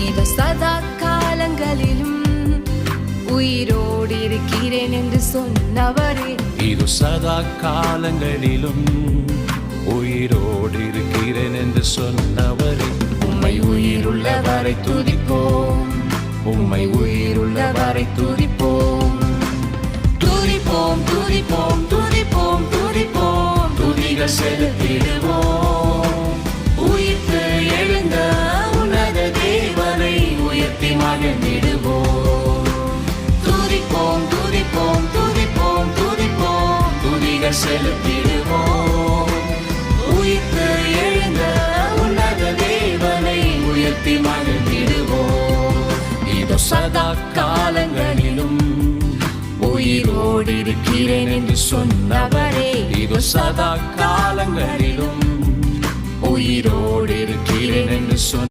இது சதா காலங்களிலும் உயிரோடு இருக்கிறேன் என்று சொன்னவரே. இது சதா காலங்களிலும் உயிரோடு இருக்கிறேன் என்று சொன்னவரே. உம்மை உயிருள்ளவரை துதிப்போம், உம்மை உயிருள்ளவரை துதிப்போம். துதிப்போம் துதிப்போம் துதிப்போம் துதிப்போம், துதிகள் செலுத்திடுவோம். உயிர்த்து எழுந்த உன்னத தேவனை உயர்த்தி மகிழ்ந்திடுவோம். துதிப்போம் துதிப்போம் துதிப்போம் துதிப்போம், துதிகள் செலுத்திடுவோம். உயிர்த்து எழுந்த உன்னத தேவனை உயர்த்தி மகிழ்ந்திடுவோம். இதோ சதா காலங்களிலும் உயிரோடு இருக்கிறேன் என்று சொன்னவரே. இதோ சதா காலங்களிலும் உயிரோடு இருக்கிறேன் என்று சொன்ன